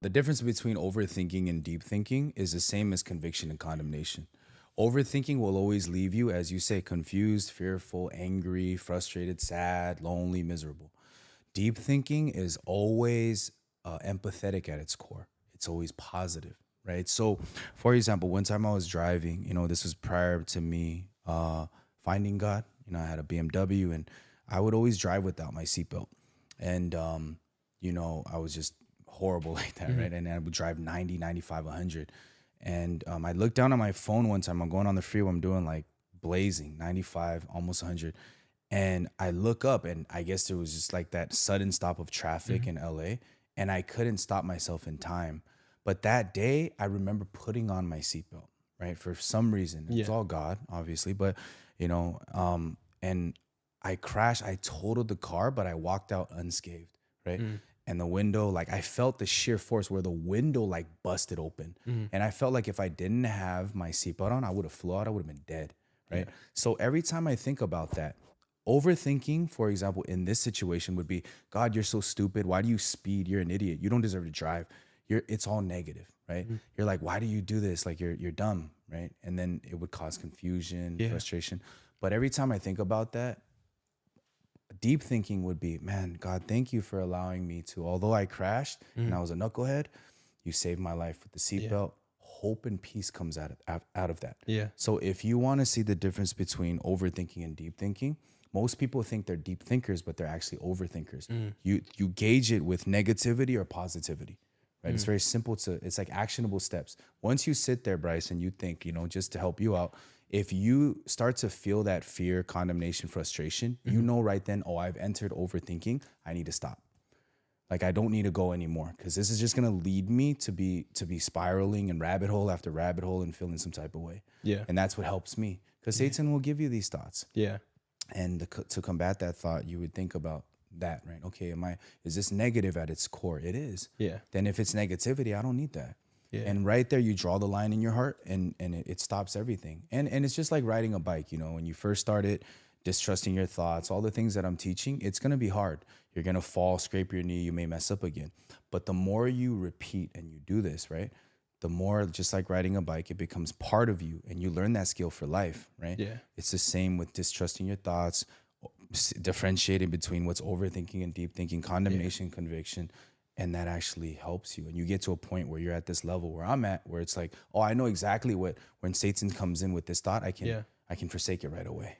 The difference between overthinking and deep thinking is the same as conviction and condemnation. Overthinking will always leave you, as you say, confused, fearful, angry, frustrated, sad, lonely, miserable. Deep thinking is always empathetic at its core. It's always positive, right? So, for example, one time I was driving, this was prior to me finding God. I had a BMW and I would always drive without my seatbelt. And, I was just horrible like that, Mhm. right? And I would drive 90, 95, 100. And I looked down at my phone one time. I'm going on the freeway. I'm doing like blazing 95, almost 100. And I look up, and I guess there was just like that sudden stop of traffic Mhm. in LA, and I couldn't stop myself in time. But that day, I remember putting on my seatbelt, right? For some reason, it was Yeah. all God, obviously, but and I crashed. I totaled the car, but I walked out unscathed, right? Mm. And the window, like I felt the sheer force where the window like busted open, Mhm. and I felt like if I didn't have my seatbelt on, I would have flew out. I would have been dead, right? Yeah. So every time I think about that, overthinking, for example, in this situation would be, God, you're so stupid. Why do you speed? You're an idiot. You don't deserve to drive. It's all negative, right? Mhm. You're like, why do you do this? Like you're dumb, right? And then it would cause confusion, Yeah. frustration. But every time I think about that, deep thinking would be, man, God, thank you for allowing me to, although I crashed and Mhm. I was a knucklehead, you saved my life with the Yeah. seatbelt. Hope and peace comes out of that. Yeah. So if you want to see the difference between overthinking and deep thinking, most people think they're deep thinkers, but they're actually overthinkers. Mhm. You gauge it with negativity or positivity, right? It's Mhm. very simple it's like actionable steps. Once you sit there, Bryce, and you think, just to help you out, if you start to feel that fear, condemnation, frustration, you Mhm. know right then, oh, I've entered overthinking. I need to stop. Like I don't need to go anymore because this is just gonna lead me to be spiraling in rabbit hole after rabbit hole and feeling some type of way. Yeah. And that's what helps me because Yeah. Satan will give you these thoughts. Yeah. And to combat that thought, you would think about that, right? Okay, is this negative at its core? It is. Yeah. Then if it's negativity, I don't need that. Yeah. And right there, you draw the line in your heart, and it stops everything. And it's just like riding a bike. When you first started, distrusting your thoughts, all the things that I'm teaching, it's gonna be hard. You're gonna fall, scrape your knee, you may mess up again. But the more you repeat and you do this, right? The more, just like riding a bike, it becomes part of you, and you learn that skill for life, right? Yeah. It's the same with distrusting your thoughts, differentiating between what's overthinking and deep thinking, Yeah. condemnation, conviction, and that actually helps you. And you get to a point where you're at this level where I'm at, where it's like, oh, I know exactly when Satan comes in with this thought, I can Yeah. I can forsake it right away.